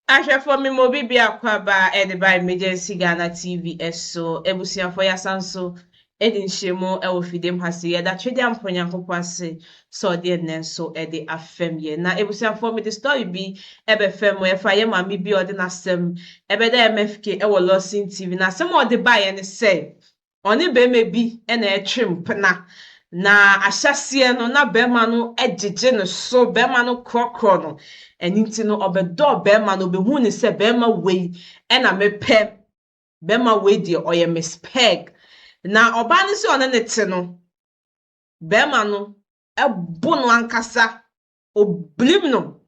Asha for me mobi bi akwaba by emergency Ghana TV so ebusia for yasanso edi nhemu e wo fidem hase ye da twede amponyankopɔ ase so de nenso e de afem ye na ebusia for me the story bi ebe fem we fa ye mami bi ode na sem ebe da MFK e wo Lawson TV na sem ode ba ye ne say oni be me bi e na etwem pna na ahyase no na bema no egege no so bema no krokro no eninti no obedo bema no behu ni se bema wei e na mepe bema wei die oye mispeg na oba ni se one ne te no bema no ebu no ankasa oblim no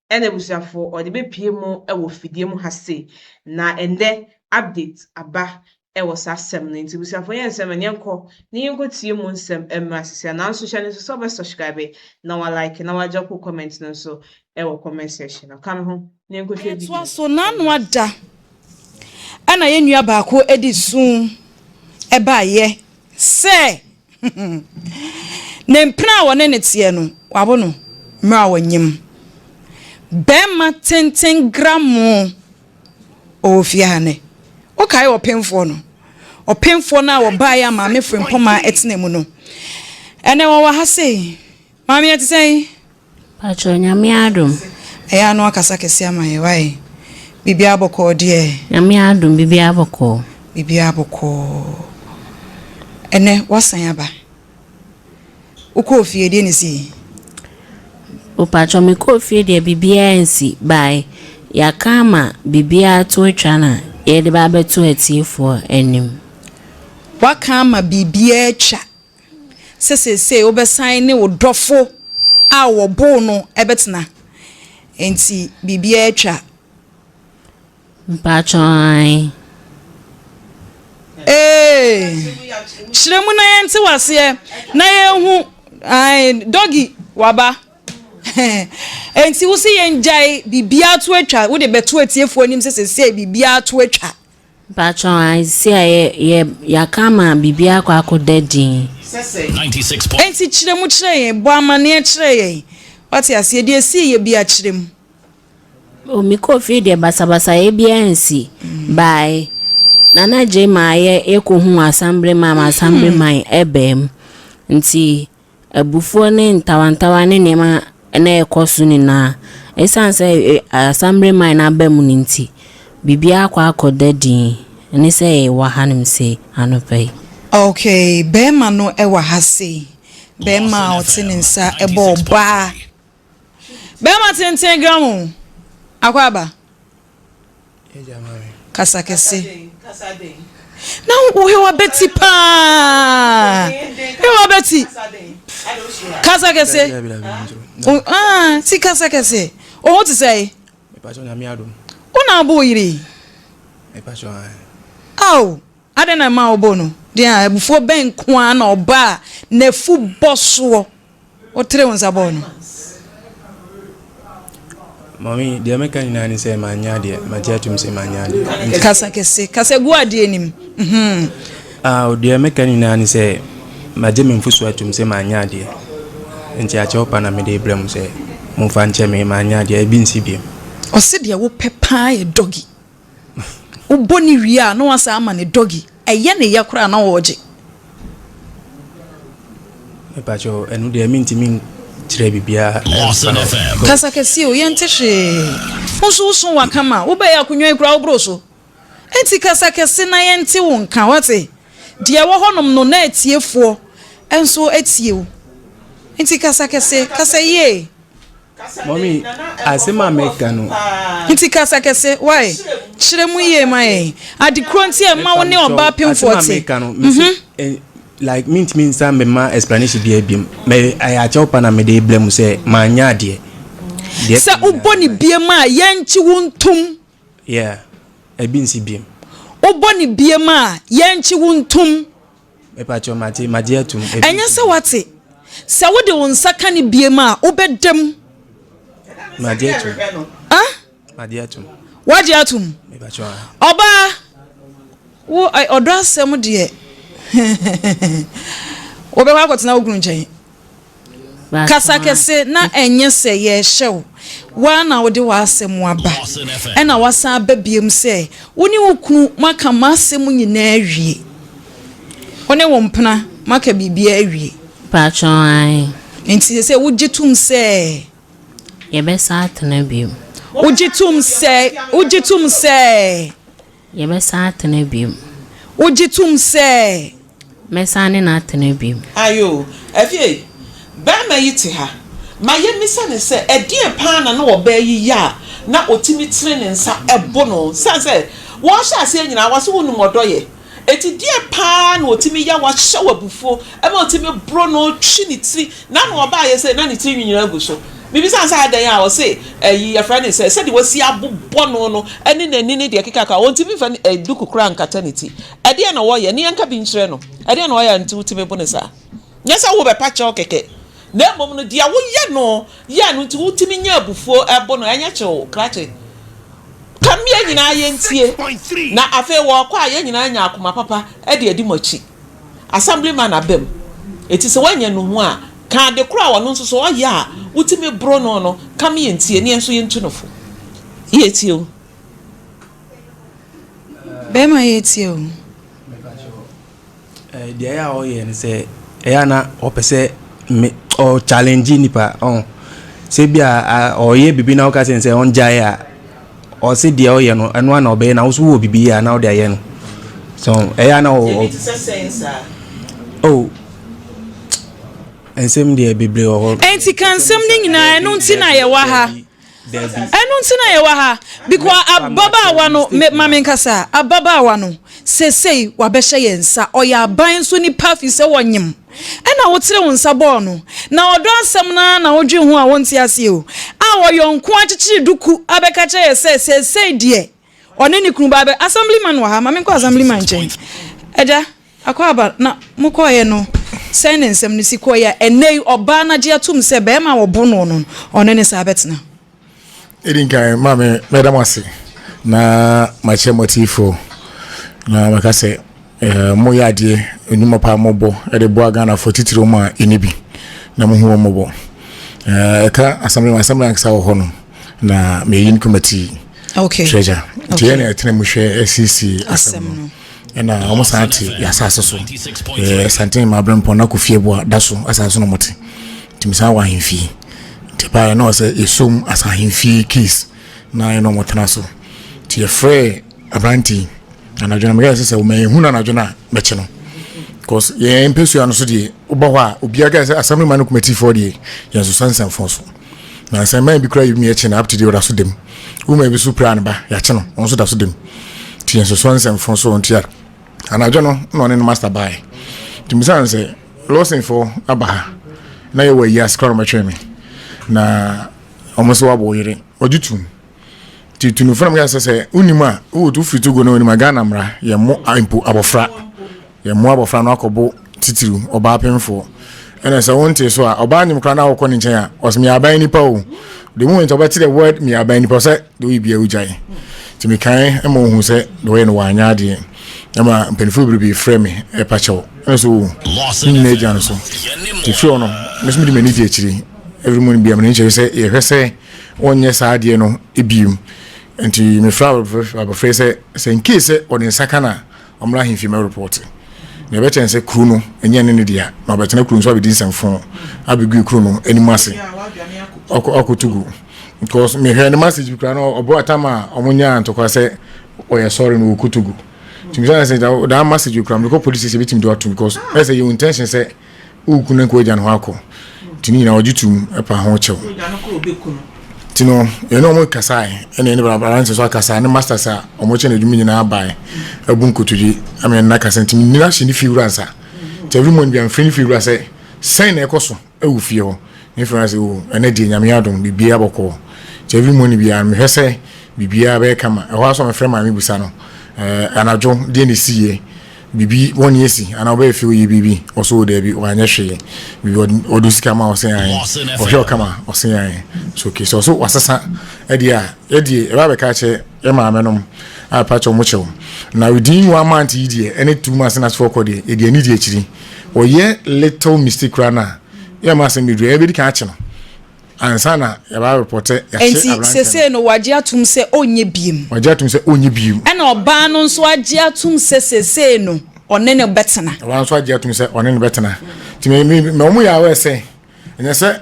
ene busiafo ode bepie mu e wo fidie mu hase na ende update aba e wo sasem no nti busiafo yensem enyenko ni yenko tie mu nsem emrasisia na nso hye ne so be subscribe na wa like na wa joko comment no so e wo comment section na kam ho ni yenko hwe video so nanu ada ana ye nua baako edisun e ba ye se nempra wone ne tie no wabo no mra wanyim bema 10 gram ofiane okay opemfo no opemfo na wo ba ya ma me frimpoma etene mu no ene wo wa ha sei ma me etsen pacho nyame adum eya no akasa kese amaye wai bibia boko de nyame adum bibia boko ene wasan aba uko ofie de ni si o pacho me ko ofie de bibia ensi bai ya kama bibia to atwana ye de ba beto atiefo enim wakama bibia atwa sesese obesan ne wodofo a wo bo no ebetena enti bibia atwa pacho ai shiremu na yente wase na yehu ai doggy waba enti wo se yenjai bibia to atwa wo de beto atiefo anim sesese bibia to atwa pacho ai se ya kama bibia kwa akodadin 96. enti chiremu chire bo amane chire ye wati ase de si ye bia chiremu o mi ko fi de basabasa ye bia ensi bai nana jema ye ekohu assembly man ebem nti abufuo ne ntawantawa ne nema na ekosu ni na esanse assembly man na bem ni nti bibia kwa akodadin ni se wa hanim se anopai okay bema no ewa hase bema otinensa ebo ba bema 10 gram akwaba kasa kese na uhewa beti pa hewa beti kasa kese si kasa kese o what to say me pacho na mi adum una abo yiri me pacho aw adena ma obo no dia before ben kwa na oba na fu boso o tre wonsa bo no mami dia meka ni nani se manya dia matia tum se manya dia kasa kese kasa gu ade nim dia meka ni nani se maje memfusu atum se manya dia nti a chopa na me de ibrahim se mumfa nche me manya dia bi nsi bi o se dia wo pepa e doggy wo boni wia no wasa ama ne doggy eye ne yakura na woje me pacho enu dia minti min tire bibia Lawson FM. kasa kese o yente hwe unso wakama wo be yakunwa ikura wo broso enti kasa kese na yente wo nka wate dia wo honom no na atiefo enso atie wo enti kasa kese kasa ye mami asema meka no enti kasa kese why chiremu ye mai adikronti e ma wo ne oba pemforte like mint means some ma explanation be bim me I chopa na me de blame say manya de sa uboni biema yenchi wuntum yeah e bin si bim uboni biema yenchi wuntum me pa cho mate maje atum enya se wate sa wo de wonsa ka ne biema obedem maje atum maje atum waje atum me pa cho oba wo odo asem de obe wa kwatena ogun nchen kasa kese na enye se ye hyew wa na wode wa asem aba Lawson FM. ena wasa ababiem se woni wokunu maka masem nyina awie one wo mpena maka bibia awie Pacho ai. enti se wugitum se Yebesa atena biom. wugitum se Yebesa atena biom. wugitum se Mesane na atena biom. Ayo, afie. Ba ma yiti ha. Ma ye misa ne se edie pa na no oba yi ya na otimi tire ne nsa ebo no. Sanse, wo hya ase nyina wo so wonu modoye. Eti die pa na otimi ya wa hya wabufuo. E ma otimi bro no twi ne tiri na no oba ye se na ne tiri nyina gu so. Bibi sanse adan ya wo se ya friend se de wasi abobɔ no ene na ni de keka ka ontimi fa duku kura nkata ne ti. Ede na wo ye ne yanka bi nkyere no. Ede na wo ya nti utimi bo ne sa. Nyesa wo be pa che okeke. Na mom no dia wo ye no ya no nti utimi nya abufuo ebo no anya che krache. Kamia nyina ye ntie. Na afa wo kwa ye nyina nya akoma papa ede edi mochi. Assemblyman abem. Eti se wanya no hu a ka de kura wono nso so oye a utimi bro no kamia ntie ne enso ye ntunofo. Ye tie o. be ma yeti o dia ya o ye ne se ya na opese me o challenge nipa se bia o ye bibi na o ka se on jai a o se dia o ye no eno na obe na wo so wo bibi ya na o dia ye no so ya na o ensem dia bibi o enti kansem ni nyina eno nti na ye wa ha eno nti na ye wa ha because ababa wa no mame nkasa ababa wa no sesei wa behye yensa oya ban so ni pafi se wonyem ena wotire wonsa bo no na odo asem na wodwe hu a wonti ase o a wo yonko akyekyere duku abeka che ye sesei die one ni kunu ba be assemblyman wa ha mame nko assemblyman chen eja akwaba na mukoye no send nsem ni sikoya enei oba na je atum se be ma wo bono no one ne sa betena Edinka mame medamasi na mache motifo na makase mo yadie enuma pa mobo ede boa Ghana for titiro ma enibi na mo hu mobo ka assembly aksa wo hono na meyin committee okay treasure tiene etene mo hwe SCC asem na almost anti ya sasa so santin ma brempo na kofie boa daso asasa no moti timisa wa himfi tipa no say esum asa himfi case na no motena so tie free abranti na jona me say o me hu na jona meche no because ye empesu ano so die obo ho a obi aga say assembly man committee for die ye so sansan fon so na say man bi kra yi me eche na up to the order so dem wo ma bi so plan ba ya che no on so da so dem tie so sansan fon so on tie anajo no no ne master buy timisan say Lawson for abaha na ye wa yi askoro matwe me na almost wa boyere ojutum titunu from ga say unima o tu fitu go na unima Ghana mra ye mo impo abofra no akobo titiru oba penfo ena say wonte so a oba nim kra na akọ ni nchen a osmi aban nipa o the moment oba the word me aban nipa say do we bia ujai timi kan e mo hu say do we no wa anya de ama penfo bi frame e pa chew ena so ni jan so tifu no mesmi di mani di akiri every morning be am nche say e hwese onye saade no ebium enti me fra abafre say in case on sakana omra himfi me report ne bechen say kru no enye ne dia na betena kru so abedi nsemfo abegu kru no animase okotugu because me hear the message kra no obo atama omunya antokwa say oye sorry no okutugu timisa say that message kra because police say bitim do atum because I say your intention say ukunu ko eja no akọ tini na ojitum epa ho chew tino eno mo kasai ene ne balance so kasai ne master sa omo che na dumi nyina abai abun kotuji amen na kasai tini ni na shini fiuransa every month bi am free fiuransa sai na ekoso ewufie ho inference o ene di nyame adom bibia boko every month bi am hwese bibia be kama e ho aso me frema mi busa no anajo de ne siye bibi won yesi ana oba efi oyi bibi oso de bi wanya hwe bibi odusika ma osen ayi ohwe kama osen ayi so okay so wasasa edi e ba be ka che e ma amenom a pa cho mo chew na within 1 month idi any 2 months na for code edi ani di akiri oye little mistake rana ya ma se midru e bi ka che no ansana ya ba report ya enti sese no waje atum se onye biem waje atum se onye biem ena oba no nso waje atum se sese no onene betena wa nso waje atum se onene betena ti me omu ya we se enya se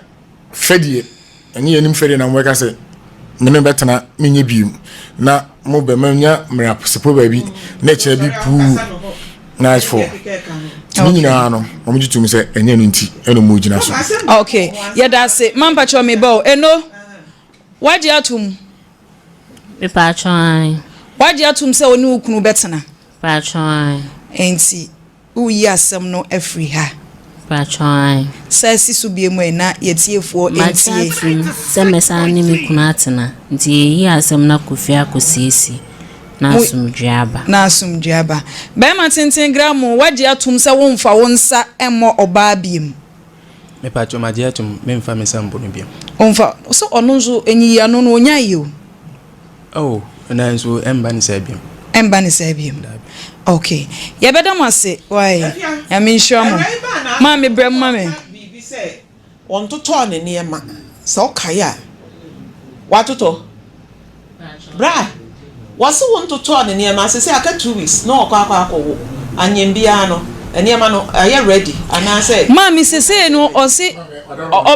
fedie enye yenim fedie na mo ka se mene betena menye biem na mo be manya mra sepo ba bi na che bi pu nice for nyina no omu jitum se enye no nti eno mo jina so okay yeda se mampa cho me bo eno waje atum me pa chwan waje atum se oni ukunu betena pa chwan enti uyi asem no afri ha pa chwan sa sisu biemu na yetiefo entie se mesani mi kunatena nti yi asem na kofia kosisi na asumdwaba be ma tenten gramo waje atum se wonfa wonsa emo oba biem me pa choma je atum me mfa me sambo no biem onfa so ono nso enyi ano no onya yi oh na nso emba ni se biem okay ye beda mase why ya me nsure mo ma me brem ma me bibi se on toto ne niema so kaya watoto bra wase won toto ne niema se aka 2 weeks no akwa anyembia no niema no are ready ana say ma me sese no o se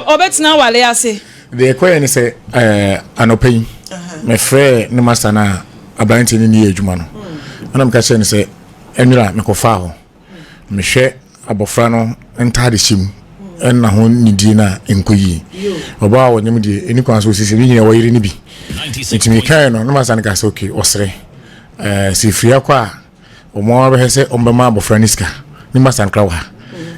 obetina wale ase de koye ne se anopen me frɛ ne master na abanti ni adwuma no ana me ka kyerɛ ne se enura me kofa ho me hwɛ abofra no ntade hyim enna ho nidi na enkoyi oba wo nyem die eni kwan so sisi ni nyina wo yiri ni bi ntimi kai no no master ne ka se okay osre si fria kwa o mo ba hese o mbema abofra ni ska ni master nkra wa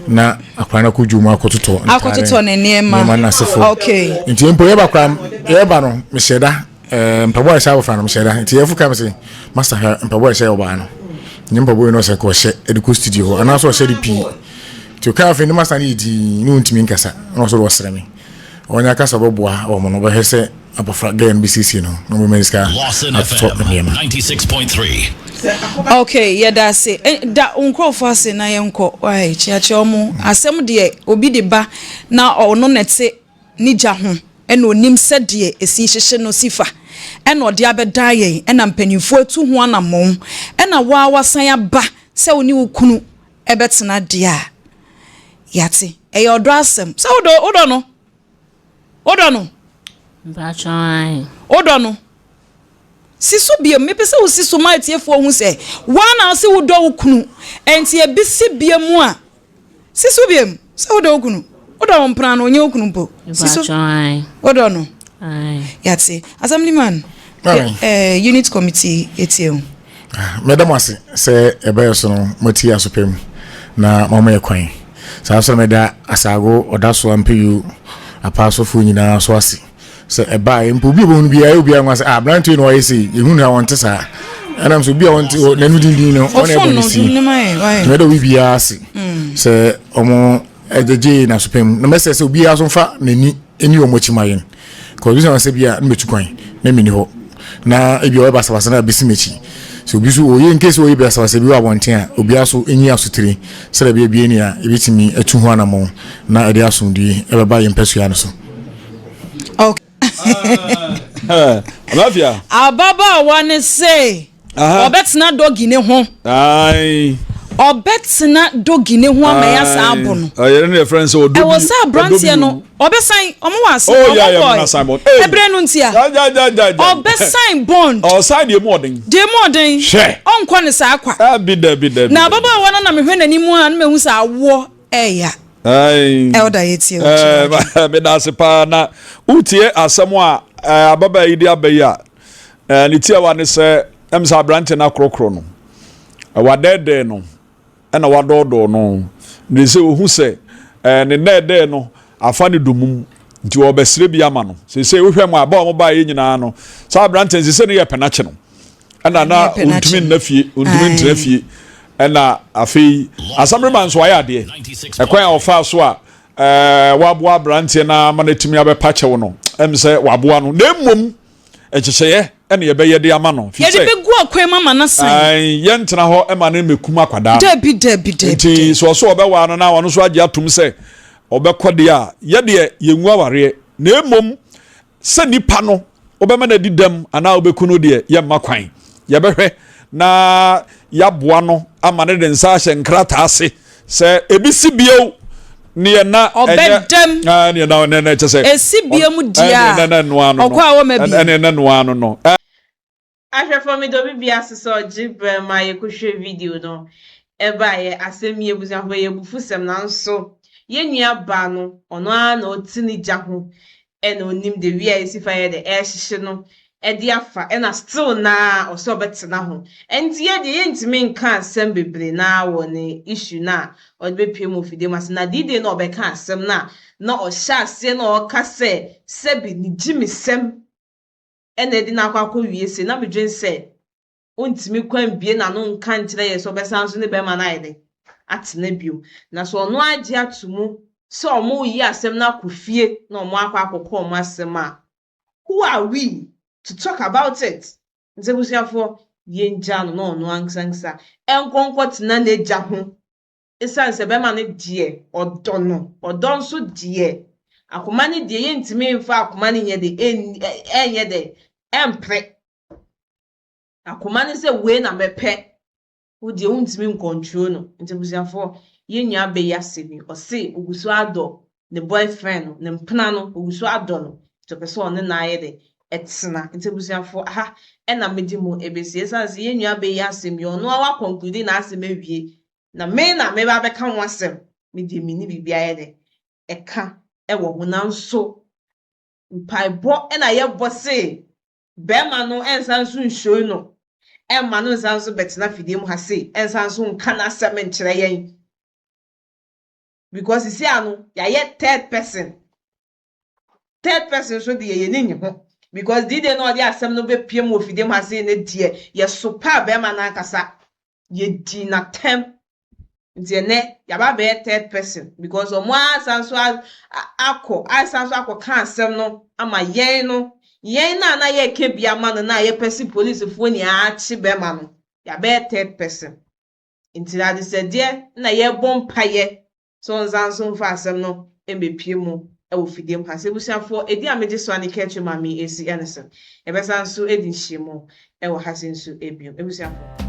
na akwana ko dwuma akototo ne niema na sefo okay nti mpo ye ba kwa ye ba no me sheda mpabo ya shawo fa no me sheda nti ye fuka me se master mpabo ya shawo ba no nyimpa boy no se ko hye ediko studio ana so hye di to ka fe ni master ni di ni untimi nkasa no so wosere me onya kasa boboa o mo no ba hese abofra game BCC no no me meska Lawson FM 96.3 okay yeda se da unkrofo ase na yenko wai chiache omo asem de obi de ba na ono nete ni gya ho ena onim se de esi hyehye no sifa ena ode abeda yen ena mpanimfo atu ho anamon ena wa wasan aba se oni ukunu ebetena de a yate eyodo asem se odo no Bachai. Odono. Sisu biem me pese wo sisu ma tiefo hu se wana ase wo do okunu enti e bisi biemu a sisu biem se wo do okunu odo mpran no nye okunu po sisu odono ai yati assembly man unit committee etiem madam ase se ebeyeso no moti asopem na mama ye kwan sa so meda asago odaso ampeyu apaso nyina so ase se eba mpo bi bo nu bia obi anwa se brand no yesi ehunu ha wonte sa anam so bia wonte nanu dindin no ona ebonisi me do bia ase se omo ejeje na sopem no mese se obi aso fa nani eni omochimayen ko bi se bia nbetu kwan na mini ho na ebi o basa na bisimechi so obi so oye nkese oye basa bi wa wonte a obi aso enyi asotire se bia bia ni a ebitimi etu ho anamo na ede asondie ebeba yempesu ya no so okay Alafia. Ababa wane say. Obetina dogi ne ho. Ai. Obetina dogi ne ho amaya sa abo no. Ayere ne friends o dogi. E wo sa brantie no. Obesan omo wase. Oh yeah, na Simon. Ebre no ntia. Ja. Obesan bond. O side dey more than. Dey more than. Onko ne sa akwa. Bi da. Na ababa wane na mehwe nanimu a na mehu sa awo eya. Ai. Elda yeti. Me da se pa na utie asemo a ababa idi abaya. Ni tia wa ne se emsa branche na krokro no. Wadede no. Ena wadodo no. Ni se ohu se ne nede no afa ne domum nti obesire bia ma no. Se wohwe mu aba o ba ye nyina no. Sa branche se ne ye penache no. Ena na untumi na fie, untumi ntra fie. Ena afei asamreman so ayade ekwan ofa so a waboa brantie na manatimi abepache wo no emse waboa no na mmom ekyehye ene yebeye de ama no fi se yede begu akwan mama na san ye ntena ho ema na mekum akwada dabi nti so obewa no na wono so age atum se obekode a ye de yenwu aware na emom se nipa no obema na didam ana obekuno de ye makwan ye behwe na yaboa no ama ne de nsa ahye nkrata ase se ebisi bio ne na obedem ne na ne chese esibiem dia okwa wo ma bi ne no ano no ahwefo mi do bibia seso jibre ma ye kohwe video no eba ye asemi ebusanfo ye bufusem na nso ye nua ba no ono a na otini gya ho e na onim de wi a esifa ye de ehihye no e de afa e na still na oso betena ho enti ye de ye ntimi nka asem bebre na wo ne issue na o de bepie mo fide mas na dide na obeka asem na ohya ase na oka se bi ni jimisem ene di na akwa wie se na medwen se ontimi kwan bie na no nka nkyere ye so besan so ne be ma na ide atena bio na so ono age atumu so omo yi asem na akofie na omo akwa akokọ omo asem a who are we to talk about it nzebusiafo ye nja no na ono ansansa enkonko tena na eja ho esan se be ma ne die odo nso die akoma ne die ye ntimi mfa akoma ne nye de enye de empre akoma ne se we na mepe wo die untimi nkontrol no ntebusiafo ye nua be yasemi o se ogusu ado ne boyfriend ne mpena no ogusu ado no to pese one na aye de etsena ntebusiafo aha e na medi mu ebesi esanse ye nua be yasemi ono awa conclude na asem awie na me ba be ka ho asem medi mini bibia ye de eka e wo ho na nso mpaibo e na ye bose bema no ensanso nshow no emma no ensanso betena fidie mu ha se ensanso nka na asem nkyere yen because isi anu ya ye third person so de ye ni ho because dide no de asem no be piem wo fidie mu ha se ne die ye super bema na akasa ye di na tem ntiene ya ba be third person because omo asanso akọ kan asem no ama yen no yen na ye ke bia ma no na ye pesi police fo ni achi be ma no ya be third person ntira de se de na ye bompa ye so nzanso mfa asem no embepie mu e wo fidie mpa se busiafo edi ameje so ani ketche mami esi enese e besanso edi nhyiemu e wo hasenso ebio e busiafo